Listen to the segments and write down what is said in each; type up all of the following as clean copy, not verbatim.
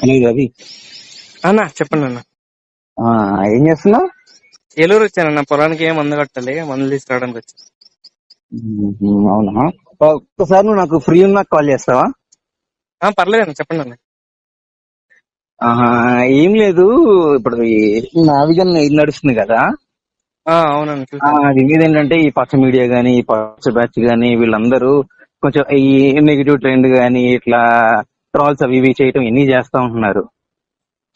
Hello Ravi. అన్నా చెప్పండి అన్న. ఆ, ఏం చేస్తున్నావు? ఏలూరు వచ్చానన్న, పొలానికి ఏం మందు కట్టాలి, మందులు తీసుకురావడానికి వచ్చి. అవునా, ఒక్కసారి నువ్వు నాకు ఫ్రీ ఉన్నా కాల్ చేస్తావా? పర్లేదన్న, చెప్పండి అన్న. ఆహా, ఏం లేదు. ఇప్పుడు ఈ నావిగన్ ఇది నడుస్తుంది కదా. అవునన్న, చూసాను. అది మీద ఏంటంటే ఈ పచ్చ మీడియా గానీ, ఈ పచ్చ బ్యాచ్ గానీ, వీళ్ళందరూ కొంచెం ఈ నెగిటివ్ ట్రెండ్ గానీ, ఇట్లా ట్రాల్స్ అవి ఇవి చేయటం ఇన్ని చేస్తా ఉంటున్నారు.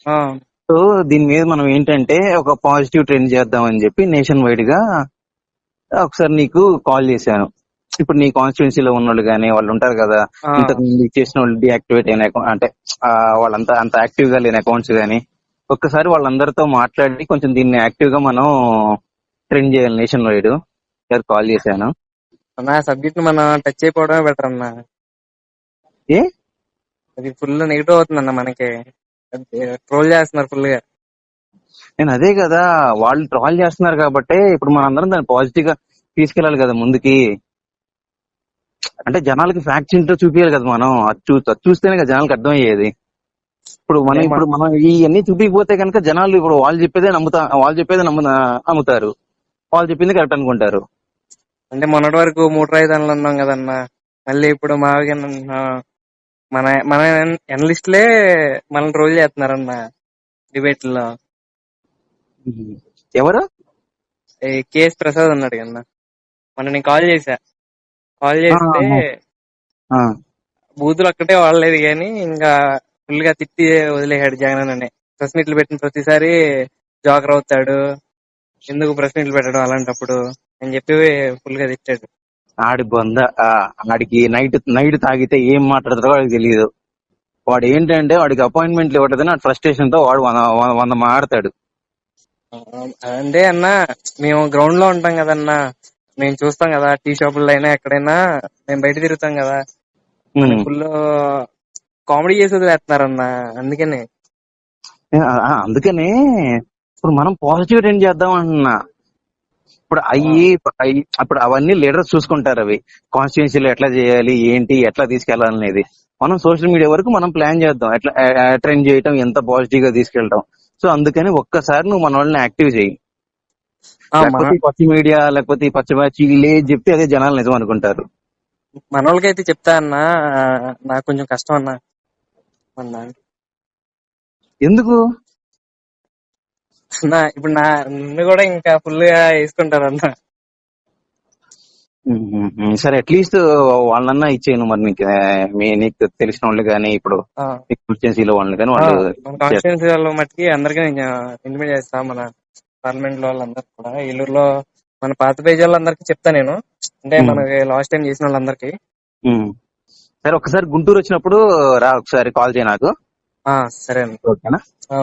ఆ, సో దీని మీద మనం ఏంటంటే ఒక పాజిటివ్ ట్రెండ్ చేద్దాం అని చెప్పి నేషన్ వైడ్ గా ఒకసారి నీకు కాల్ చేశాను. ఇప్పుడు నీ కాన్స్టిట్యున్సీలో ఉన్న వాళ్ళు కానీ వాళ్ళు ఉంటారు కదా, ఆ, ఇంతకు ముందు చేసిన వాళ్ళు డియాక్టివేట్ అయిన అంటే వాళ్ళంతా అంత యాక్టివ్ గా లేని అకౌంట్స్ కానీ ఒక్కసారి వాళ్ళందరితో మాట్లాడి కొంచెం దీన్ని యాక్టివ్ గా మనం ట్రెండ్ చేయాలి నేషన్ వైడ్. కాల్ చేశాను. అన్న సబ్జెక్ట్ మనం టచ్ అయిపోవడమే బెటర్ అన్న. ఏ అది ఫుల్ నెగిటివ్ అవుతుందన్న మనకి. ట్రోల్ చేస్తున్నారు ఫుల్ గా. నేను అదే కదా, వాళ్ళు ట్రాల్ చేస్తున్నారు కాబట్టి ఇప్పుడు మనందరం దాన్ని పాజిటివ్ గా తీసుకెళ్ళాలి కదా ముందుకి. అంటే జనాలకి ఫ్యాక్ట్స్ ఏంటో చూపించాలి కదా మనం. అది చూస్తేనే కదా జనాలకి అర్థమయ్యేది. ఇప్పుడు మనం ఇవన్నీ చూపించకపోతే కనుక జనాలు ఇప్పుడు వాళ్ళు చెప్పేదే నమ్ముతారు, వాళ్ళు చెప్పింది కరెక్ట్ అనుకుంటారు. అంటే మొన్నటి వరకు 3 రాజధానులు ఉన్నాం కదన్న. మళ్ళీ ఇప్పుడు మావిగా మన మన ఎనలిస్టులే మనం ట్రోల్ చేస్తున్నారన్న డిబేట్లో. ఎవరు? కేఎస్ ప్రసాద్ అన్నాడు కన్నా. మొన్న నేను కాల్ చేస్తే ఆ, ఆ, బూతులు ఒక్కటే వాడలేదు కానీ ఇంకా ఫుల్ గా తిట్టి వదిలేశాడు జగన్ అని. ప్రెస్ మీట్లు పెట్టిన ప్రతిసారి జోకర్ అవుతాడు, ఎందుకు ప్రెస్ మీట్లు పెట్టడం అలాంటప్పుడు అని చెప్పి ఫుల్ గా తిట్టాడు. ఆడి బొంద. ఆడికి నైట్ నైట్ తాగితే ఏం మాట్లాడతారో వాడికి తెలియదు. వాడు ఏంటంటే వాడికి అపాయింట్మెంట్లు ఇవ్వటదని ఫ్రస్ట్రేషన్ తో వాడు 100 మాట్లాడతాడు. అంటే అన్న, మేము గ్రౌండ్ లో ఉంటాం కదన్నా, మేము చూస్తాం కదా, టీ షాపుల్లో అయినా ఎక్కడైనా మేము బయట తిరుగుతాం కదా, ఉమ్. ఫుల్ కామెడీ చేసి వదిలేస్తున్నారన్న. అందుకని అందుకనే ఇప్పుడు మనం పాజిటివ్ ట్రెండ్ చేద్దాం అంటున్నా. ఇప్పుడు అప్పుడు అవన్నీ లీడర్స్ చూసుకుంటారు. అవి కాన్స్టిట్యున్సీలో ఎట్లా చేయాలి, ఏంటి, ఎట్లా తీసుకెళ్లాలనేది మనం సోషల్ మీడియా వరకు మనం ప్లాన్ చేద్దాం, ఎట్లా ట్రెండ్ చేయటం, ఎంత పాజిటివ్ గా తీసుకెళ్ళటం. సో అందుకని ఒక్కసారి నువ్వు మన వాళ్ళని యాక్టివ్ చేయి. లేకపోతే ఈ పచ్చ మీడియా, లేకపోతే ఈ పచ్చ బ్యాచ్ వీళ్ళే చెప్తే అదే జనాలు నిజం అనుకుంటారు. మన వాళ్ళకైతే చెప్తా అన్నా, నాకు కొంచెం కష్టం అన్నా. ఎందుకు? అన్నా ఇప్పుడు నన్ను కూడా ఇంకా ఫుల్ గా వేసుకుంటారు అన్న. సరే, అట్లీస్ట్ వాళ్ళన్నా ఇచ్చేయను మరి. నీకు తెలిసిన వాళ్ళు కానీ, ఇప్పుడు కాన్స్టిట్యున్సీలో వాళ్ళు కానీ వాళ్ళు మన కాన్స్టిట్యున్సీ వాళ్ళ మట్టికి అందరికీ నేను ఇంటిమేట్ చేస్తా. మన పార్లమెంట్ లో వాళ్ళందరికీ కూడా, ఏలూరులో మన పాత పేజీ వాళ్ళందరికీ చెప్తా నేను. అంటే మనకి లాస్ట్ టైం చేసిన వాళ్ళందరికీ. సరే, ఒకసారి గుంటూరు వచ్చినప్పుడు రా, ఒకసారి కాల్ చేయ నాకు. సరే అండి. ఓకేనా?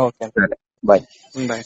ఓకే. సరే, బాయ్. బాయ్.